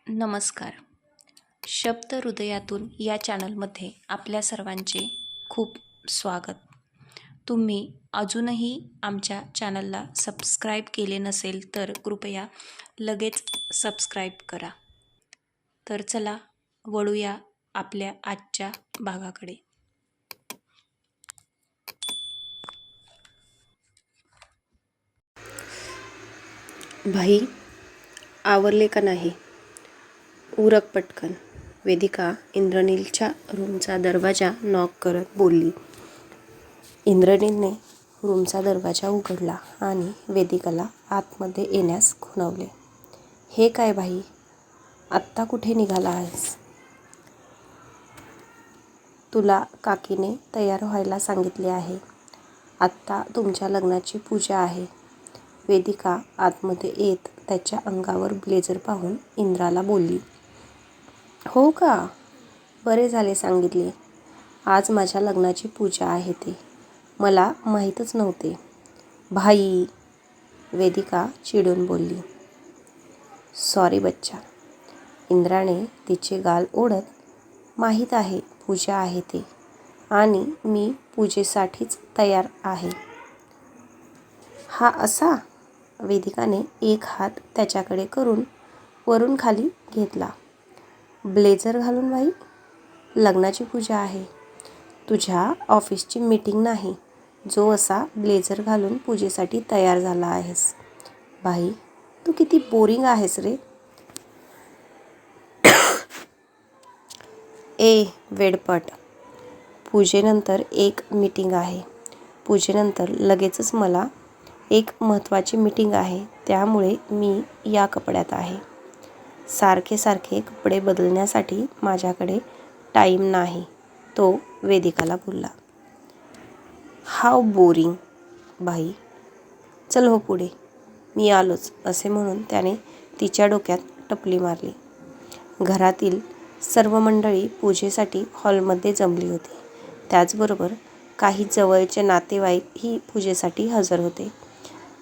नमस्कार. शब्द हृदयातून या चॅनलमध्ये आपल्या सर्वांचे खूप स्वागत. तुम्ही अजूनही आमच्या चॅनलला सबस्क्राईब केले नसेल तर कृपया लगेच सबस्क्राईब करा. तर चला वळूया आपल्या आजच्या भागाकडे. भाई, आवरले का नाही? उरक पटकन. वेदिका इंद्रनीलच्या रूमचा दरवाजा नॉक करत बोलली. इंद्रनीलने रूमचा दरवाजा उघडला आणि वेदिकाला आतमध्ये येण्यास खुणवले. हे काय भाई, आत्ता कुठे निघाला आहेस? तुला काकीने तयार व्हायला सांगितले आहे. आत्ता तुमच्या लग्नाची पूजा आहे. वेदिका आतमध्ये येत त्याच्या अंगावर ब्लेझर पाहून इंद्राला बोलली. हो का? बरे झाले सांगितले. आज माझ्या लग्नाची पूजा आहे ते. मला माहीतच नव्हते. भाई, वेदिका चिडून बोलली. सॉरी बच्चा. इंद्राने तिचे गाल ओढत, माहीत आहे पूजा आहे ते, आणि मी पूजेसाठीच तयार आहे. हा असा? वेदिकाने एक हात त्याच्याकडे करून वरून खाली घेतला. ब्लेझर घालून भाई? लग्नाची पूजा आहे. तुझ्या ऑफिसची मीटिंग नाही, जो असा ब्लेझर घालून पूजेसाठी तयार झाला आहेस. भाई, तू किती बोरिंग आहेस रे. ए वेडपट, पूजेनंतर एक मीटिंग आहे. पूजेनंतर लगेचच मला एक महत्त्वाची मीटिंग आहे, त्यामुळे मी या कपड्यात आहे. सारखे सारखे कपडे बदलण्यासाठी माझ्याकडे टाईम नाही, तो वेदिकाला बोलला. हाव बोरिंग. भाई, चल हो पुढे, मी आलोच, असे म्हणून त्याने तिच्या डोक्यात टपली मारली. घरातील सर्व मंडळी पूजेसाठी हॉलमध्ये जमली होती. त्याचबरोबर काही जवळचे नातेवाईकही पूजेसाठी हजर होते.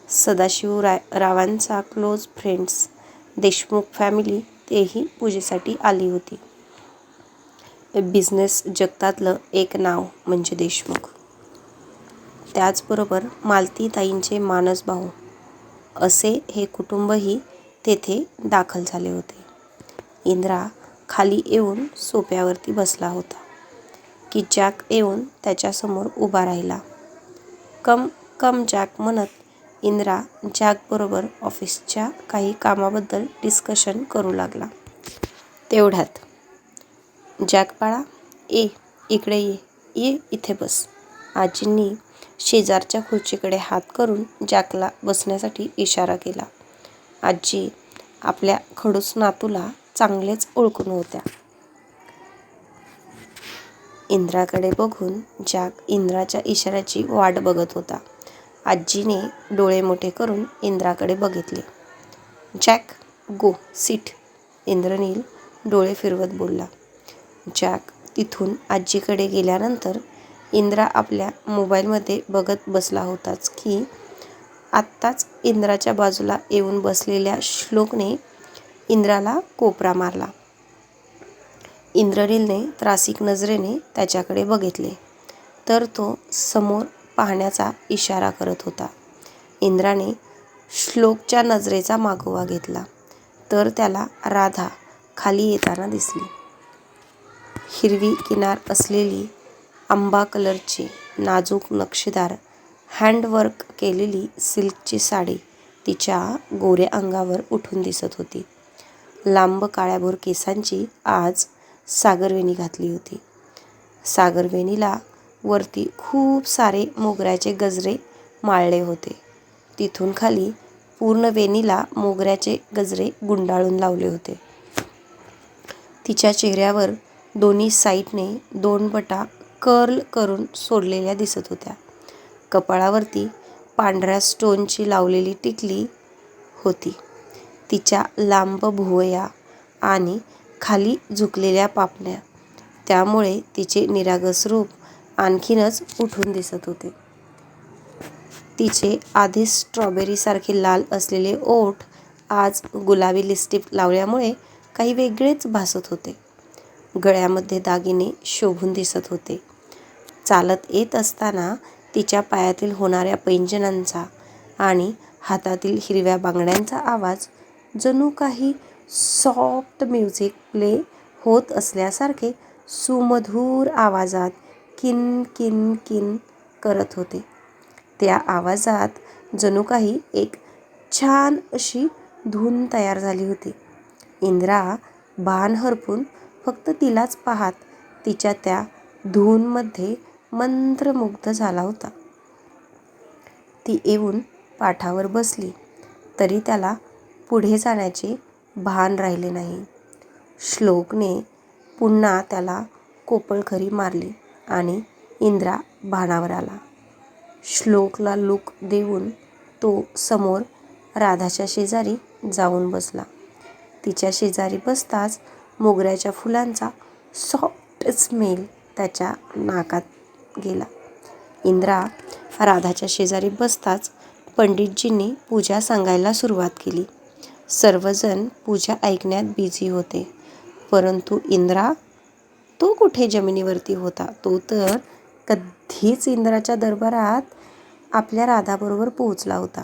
सदाशिवरावांचा क्लोज फ्रेंड्स, देशमुख फॅमिली, तेही पूजेसाठी आली होती. बिझनेस जगतातलं एक नाव म्हणजे देशमुख. त्याचबरोबर मालतीताईंचे मानसभाऊ असे हे कुटुंबही तेथे दाखल झाले होते. इंद्रा खाली येऊन सोफ्यावरती बसला होता की जॅक येऊन त्याच्यासमोर उभा राहिला. कम कम जॅक म्हणत इंद्रा जॅकबरोबर ऑफिसच्या काही कामाबद्दल डिस्कशन करू लागला. तेवढ्यात जॅक बाळा, इकडे ये इथे बस. आजींनी शेजारच्या खुर्चीकडे हात करून जॅकला बसण्यासाठी इशारा केला. आजी आपल्या खडूस नातूला चांगलेच ओळखून होत्या. इंद्राकडे बघून जॅक इंद्राच्या इशाऱ्याची वाट बघत होता. आजीने डोळे मोठे करून इंद्राकडे बघितले. जॅक, गो सीट. इंद्रनील डोळे फिरवत बोलला. जॅक तिथून आजीकडे गेल्यानंतर इंद्रा आपल्या मोबाईलमध्ये बघत बसला होताच की आत्ताच इंद्राच्या बाजूला येऊन बसलेल्या श्लोकने इंद्राला कोपरा मारला. इंद्रनीलने त्रासिक नजरेने त्याच्याकडे बघितले तर तो समोर पाहण्याचा इशारा करत होता. इंद्राने श्लोकच्या नजरेचा मागोवा घेतला तर त्याला राधा खाली येताना दिसली. हिरवी किनार असलेली आंबा कलरची नाजूक नक्षीदार हँडवर्क केलेली सिल्कची साडी तिच्या गोऱ्या अंगावर उठून दिसत होती. लांब काळ्याभोर केसांची आज सागरवेणी घातली होती. सागरवेणीला वरती खूप सारे मोगऱ्याचे गजरे माळले होते. तिथून खाली पूर्ण वेणीला मोगऱ्याचे गजरे गुंडाळून लावले होते. तिच्या चेहऱ्यावर दोन्ही साईडने 2 बटा कर्ल करून सोडलेल्या दिसत होत्या. कपाळावरती पांढऱ्या स्टोनची लावलेली टिकली होती. तिच्या लांब भुवया आणि खाली झुकलेल्या पापण्या, त्यामुळे तिचे निरागस रूप आणखीनच उठून दिसत होते. तिचे आधीच स्ट्रॉबेरीसारखे लाल असलेले ओठ आज गुलाबी लिपस्टिक लावल्यामुळे काही वेगळेच भासत होते. गळ्यामध्ये दागिने शोभून दिसत होते. चालत येत असताना तिच्या पायातील होणाऱ्या पैंजणांचा आणि हातातील हिरव्या बांगड्यांचा आवाज जणू काही सॉफ्ट म्युझिक प्ले होत असल्यासारखे सुमधूर आवाजात किन किन किन करत होते. त्या आवाजात जणू काही एक छान अशी धून तयार झाली होती. इंद्रा भान हरपून फक्त तिलाच पाहत तिच्या त्या धूनमध्ये मंत्रमुग्ध झाला होता. ती येऊन पाठावर बसली तरी त्याला पुढे जाण्याचे भान राहिले नाही. श्लोकने पुन्हा त्याला कोपळखरी मारली आणि इंद्रा भानावर आला. श्लोकला लूक देऊन तो समोर राधाच्या शेजारी जाऊन बसला. तिच्या शेजारी बसताच मोगऱ्याच्या फुलांचा सॉफ्ट स्मेल त्याच्या नाकात गेला. इंद्रा राधाच्या शेजारी बसताच पंडितजींनी पूजा सांगायला सुरुवात केली. सर्वजण पूजा ऐकण्यात बिझी होते, परंतु इंद्रा, तो कुठे जमिनीवरती होता. तो तर कधीच इंद्राच्या दरबारात आपल्या राधाबरोबर पोहोचला होता.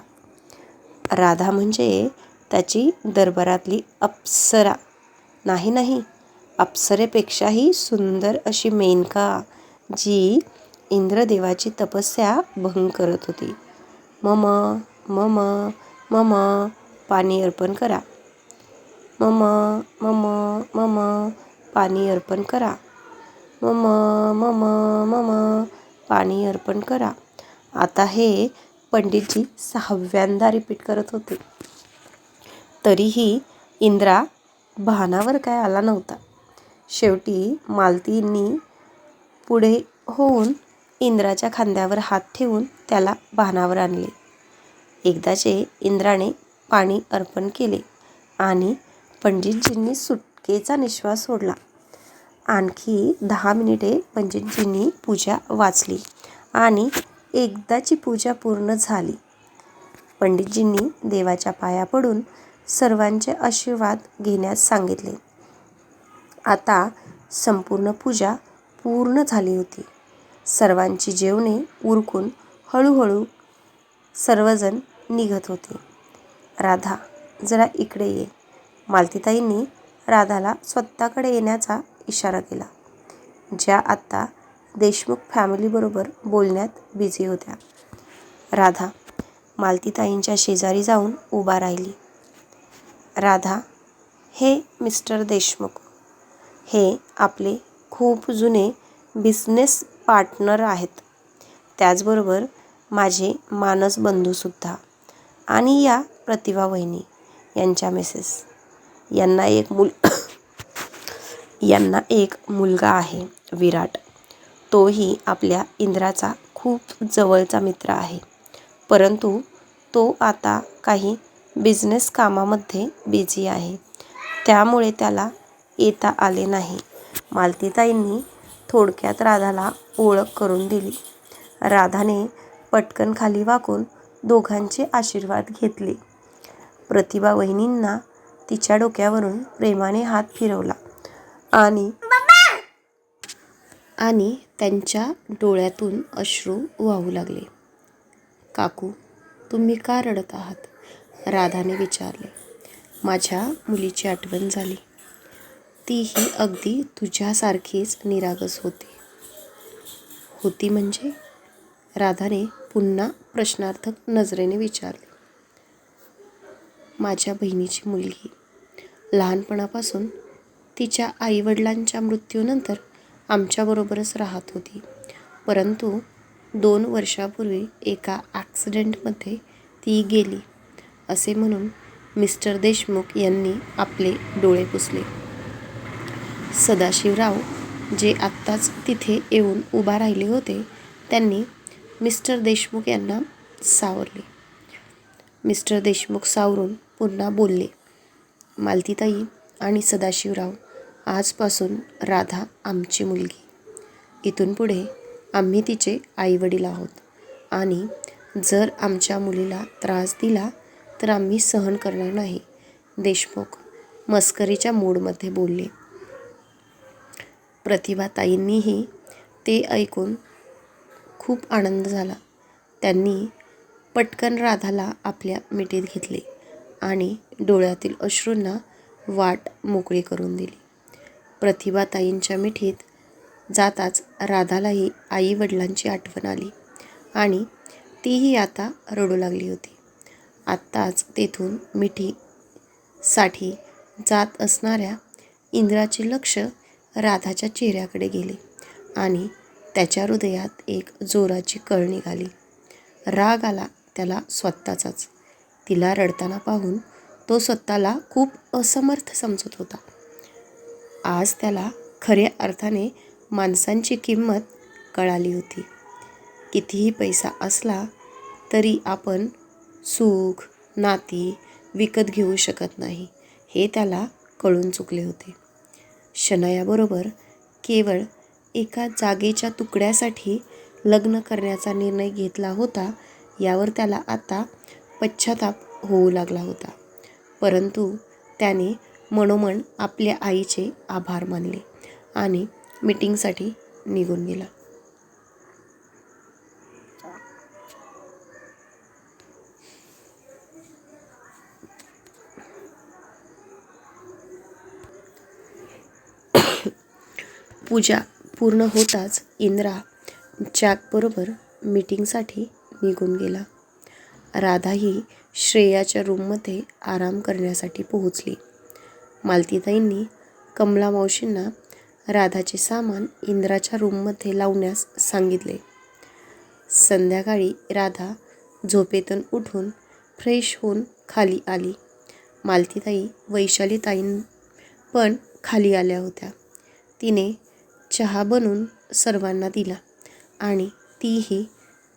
राधा म्हणजे त्याची दरबारातली अप्सरा, नाही, अप्सरेपेक्षाही सुंदर अशी मेनका, जी इंद्रदेवाची तपस्या भंग करत होती. मम मम मम पाणी अर्पण करा. मम मम मम पाणी अर्पण करा. मम मम मम पाणी अर्पण करा. आता हे पंडितजी 6व्यांदा रिपीट करत होते. तरीही इंद्रा भानावर काय आला नव्हता. शेवटी मालतींनी पुढे होऊन इंद्राच्या खांद्यावर हात ठेवून त्याला भानावर आणले. एकदाचे इंद्राने पाणी अर्पण केले आणि पंडितजींनी सुटकेचा निश्वास सोडला. आणखी 10 मिनिटे पंडितजींनी पूजा वाचली आणि एकदाची पूजा पूर्ण झाली. पंडितजींनी देवाच्या पाया पडून सर्वांचे आशीर्वाद घेण्यास सांगितले. आता संपूर्ण पूजा पूर्ण झाली होती. सर्वांची जेवणे उरकून हळूहळू सर्वजण निघत होते. राधा, जरा इकडे ये. मालतीताईंनी राधाला स्वतःकडे येण्याचा इशारा केला, ज्या आत्ता देशमुख फॅमिलीबरोबर बोलण्यात बिझी होत्या. राधा मालतीताईंच्या शेजारी जाऊन उभा राहिली. राधा, हे मिस्टर देशमुख. हे आपले खूप जुने बिझनेस पार्टनर आहेत. त्याचबरोबर माझे मानस बंधूसुद्धा. आणि या प्रतिभा वहिनी यांच्या मिसेस. यांना एक मुलगा आहे, विराट. तोही आपल्या इंद्राचा खूप जवळचा मित्र आहे, परंतु तो आता काही बिझनेस कामामध्ये बिझी आहे, त्यामुळे त्याला येता आले नाही. मालतीताईंनी थोडक्यात राधाला ओळख करून दिली. राधाने पटकन खाली वाकून दोघांचे आशीर्वाद घेतले. प्रतिभा वहिनींना तिच्या डोक्यावरून प्रेमाने हात फिरवला आणि त्यांच्या डोळ्यातून अश्रू वाहू लागले. काकू, तुम्ही का रडत आहात? राधाने विचारले. माझ्या मुलीची आठवण झाली. तीही अगदी तुझ्यासारखीच निरागस होती म्हणजे? राधाने पुन्हा प्रश्नार्थक नजरेने विचारले. माझ्या बहिणीची मुलगी लहानपणापासून तिच्या आईवडिलांच्या मृत्यूनंतर आमच्याबरोबरच राहत होती, परंतु 2 वर्षापूर्वी एका ॲक्सिडेंटमध्ये ती गेली, असे म्हणून मिस्टर देशमुख यांनी आपले डोळे पुसले. सदाशिवराव, जे आत्ताच तिथे येऊन उभा राहिले होते, त्यांनी मिस्टर देशमुख यांना सावरले. मिस्टर देशमुख सावरून पुन्हा बोलले. मालतीताई आणि सदाशिवराव, आजपासून राधा आमची मुलगी. इथून पुढे आम्ही तिचे आईवडील आहोत आणि जर आमच्या मुलीला त्रास दिला तर आम्ही सहन करणार नाही. देशमुख, मस्करीच्या मूडमध्ये बोलले. प्रतिभाताईंनीही ते ऐकून खूप आनंद झाला. त्यांनी पटकन राधाला आपल्या मिठीत घेतले आणि डोळ्यातील अश्रूंना वाट मोकळी करून दिली. प्रतिभाताईंच्या मिठीत जाताच राधालाही आई वडिलांची आठवण आली आणि तीही आता रडू लागली होती. आत्ताच तेथून मिठीसाठी जात असणाऱ्या इंद्राचे लक्ष राधाच्या चेहऱ्याकडे गेले आणि त्याच्या हृदयात एक जोराची कळ निघाली. राग आला त्याला स्वतःचाच. तिला रडताना पाहून तो स्वतःला खूप असमर्थ समजत होता. आज त्याला खऱ्या अर्थाने माणसांची किंमत कळाली होती. कितीही पैसा असला तरी आपण सुख, नाती विकत घेऊ शकत नाही हे त्याला कळून चुकले होते. शनायाबरोबर केवळ एका जागेच्या तुकड्यासाठी लग्न करण्याचा निर्णय घेतला होता यावर त्याला आता पश्चाताप होऊ लागला होता. परंतु त्याने मनोमन आपल्या आईचे आभार मानले आणि मीटिंगसाठी निघून गेला. पूजा पूर्ण होताच इंद्रा जॅकबरोबर मीटिंगसाठी निघून गेला. राधाही श्रेयाच्या रूममध्ये आराम करण्यासाठी पोहोचली. मालतीताईंनी कमला मावशींना राधाचे सामान इंद्राच्या रूममध्ये लावण्यास सांगितले. संध्याकाळी राधा झोपेतून उठून फ्रेश होऊन खाली आली. मालतीताई वैशालीताईं पण खाली आल्या होत्या. तिने चहा बनवून सर्वांना दिला आणि तीही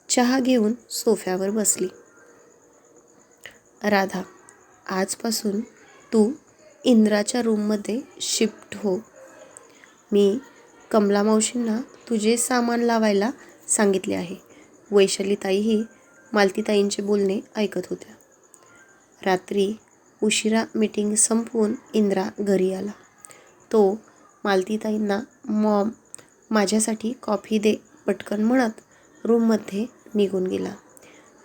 चहा घेऊन सोफ्यावर बसली. राधा, आजपासून तू इंद्राच्या रूममध्ये शिफ्ट हो. मी कमला मावशींना तुझे सामान लावायला सांगितले आहे. वैशालीताईही मालतीताईंचे बोलणे ऐकत होत्या. रात्री उशिरा मीटिंग संपवून इंद्रा घरी आला. तो मालतीताईंना मॉम माझ्यासाठी कॉफी दे पटकन म्हणत रूममध्ये निघून गेला.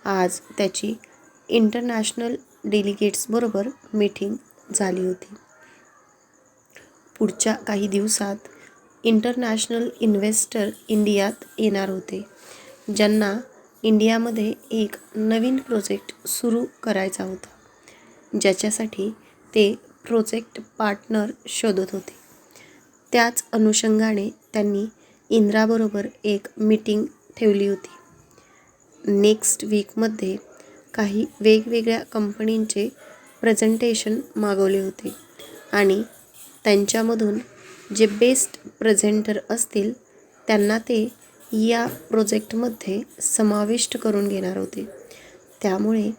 आज त्याची इंटरनॅशनल डेलिगेट्सबरोबर मीटिंग झाली होती. पुढच्या काही दिवसात इंटरनॅशनल इन्व्हेस्टर इंडियात येणार होते, ज्यांना इंडियामध्ये एक नवीन प्रोजेक्ट सुरू करायचा होता, ज्याच्यासाठी ते प्रोजेक्ट पार्टनर शोधत होते. त्याच अनुषंगाने त्यांनी इंद्राबरोबर एक मीटिंग ठेवली होती. नेक्स्ट वीकमध्ये काही वेगवेगळ्या कंपनींचे प्रेझेंटेशन मागवले होते आणि त्यांच्यामधून जे बेस्ट प्रेझेंटर असतील त्यांना ते या प्रोजेक्टमध्ये समाविष्ट करून घेणार होते. त्यामुळे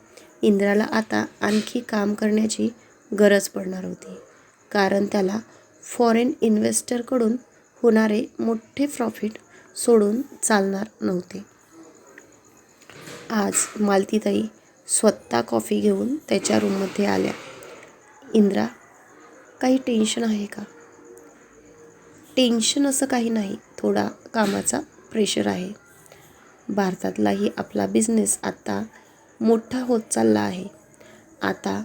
इंद्राला आता आणखी काम करण्याची गरज पडणार होती, कारण त्याला फॉरेन इन्व्हेस्टरकडून होणारे मोठे प्रॉफिट सोडून चालणार नव्हते. आज मालतीताई स्वतः कॉफी घेऊन त्याच्या रूममध्ये आल्या. इंद्रा, काही टेन्शन आहे का? टेन्शन असं काही नाही, थोडा कामाचा प्रेशर आहे. भारतातलाही आपला बिझनेस आता मोठा होत चालला आहे. आता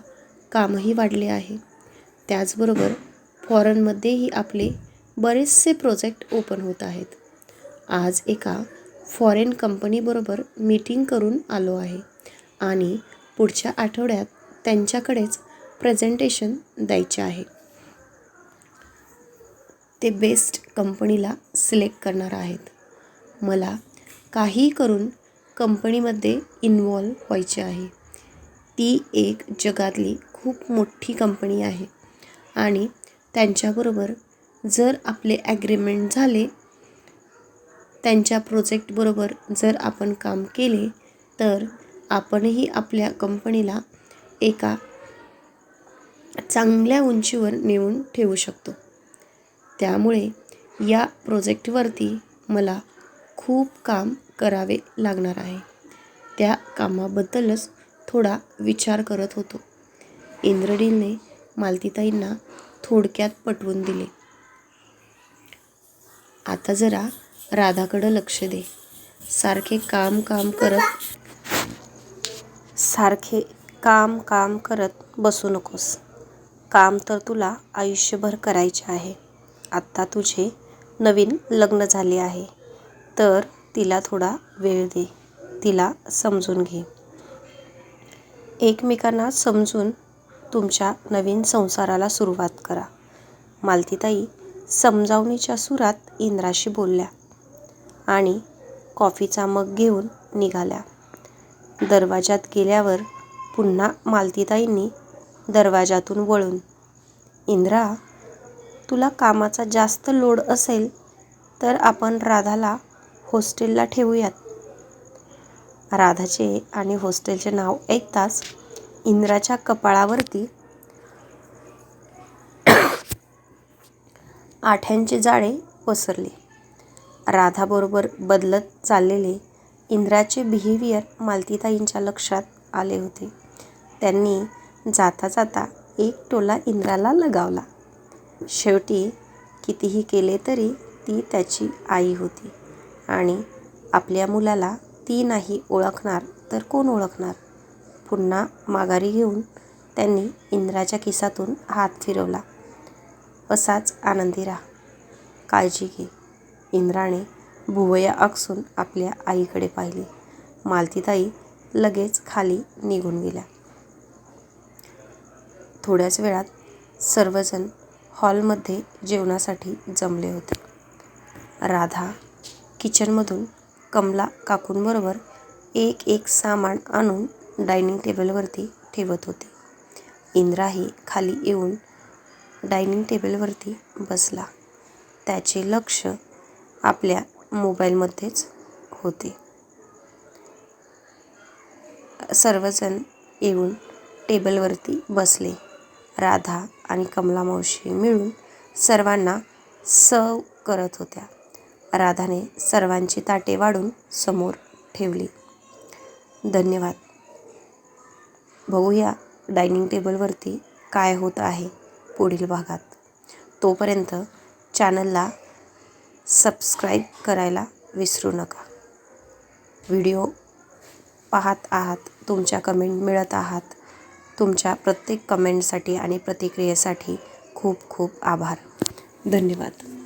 कामही वाढले आहे. त्याचबरोबर फॉरेनमध्येही आपले बरेचसे प्रोजेक्ट ओपन होत आहेत. आज एका फॉरेन कंपनीबरोबर मीटिंग करून आलो आहे आणि पुढच्या आठवड्यात त्यांच्याकडेच प्रेझेंटेशन द्यायचे आहे. ते बेस्ट कंपनीला सिलेक्ट करणार आहेत. मला काही करून कंपनीमध्ये इन्व्हॉल्व व्हायचे आहे. ती एक जगातली खूप मोठी कंपनी आहे आणि त्यांच्याबरोबर जर आपले ॲग्रीमेंट झाले, त्यांच्या प्रोजेक्टबरोबर जर आपण काम केले तर आपणही आपल्या कंपनीला एका चांगल्या उंचीवर नेऊन ठेवू शकतो. त्यामुळे या प्रोजेक्टवरती मला खूप काम करावे लागणार आहे. त्या कामाबद्दलच थोडा विचार करत होतो. इंद्रनीलने मालतीताईंना थोडक्यात पटवून दिले. आता जरा राधाकडं लक्ष दे. सारखे काम करत बसू नकोस. काम तर तुला आयुष्यभर करायचे आहे. आत्ता तुझे नवीन लग्न झाले आहे, तर तिला थोडा वेळ दे. तिला समजून घे. एकमेकांना समजून तुमच्या नवीन संसाराला सुरुवात करा. मालतीताई समजावणीच्या सुरात इंद्राशी बोलल्या आणि कॉफीचा मग घेऊन निघाल्या. दरवाजात गेल्यावर पुन्हा मालतीताईंनी दरवाजातून वळून, इंद्रा, तुला कामाचा जास्त लोड असेल तर आपण राधाला हॉस्टेलला ठेवूयात. राधाचे आणि हॉस्टेलचे नाव ऐकताच इंद्राच्या कपाळावरती आठ्यांचे जाळे पसरले. राधाबरोबर बदलत चाललेले इंद्राचे बिहेवियर मालतीताईंच्या लक्षात आले होते. त्यांनी जाता जाता एक टोला इंद्राला लगावला. शेवटी कितीही केले तरी ती त्याची आई होती आणि आपल्या मुलाला ती नाही ओळखणार तर कोण ओळखणार. पुन्हा माघारी घेऊन त्यांनी इंद्राच्या खिसातून हात फिरवला. असाच आनंदी राहा. काळजी घे. इंद्राने भुवया आकसून आपल्या आईकडे पाहिले. मालतीताई लगेच खाली निघून गेल्या. थोड्याच वेळात सर्वजण हॉलमध्ये जेवणासाठी जमले होते. राधा किचनमधून कमला काकूंबरोबर एक सामान आणून डायनिंग टेबलवरती ठेवत होती. इंद्राही खाली येऊन डायनिंग टेबलवरती बसला. त्याचे लक्ष आपल्या मोबाईलमध्येच होते. सर्वजण येऊन टेबलवरती बसले. राधा आणि कमला मावशी मिळून सर्वांना सर्व करत होत्या. राधाने सर्वांची ताटे वाढून समोर ठेवली. धन्यवाद. बघूया डायनिंग टेबलवरती काय होत आहे पुढील भागात. तोपर्यंत चॅनलला सबस्क्राईब करायला विसरू नका. व्हिडिओ पाहत आहात, तुमच्या कमेंट मिळत आहात. तुमच्या प्रत्येक कमेंटसाठी आणि प्रतिक्रियेसाठी खूप खूप आभार. धन्यवाद.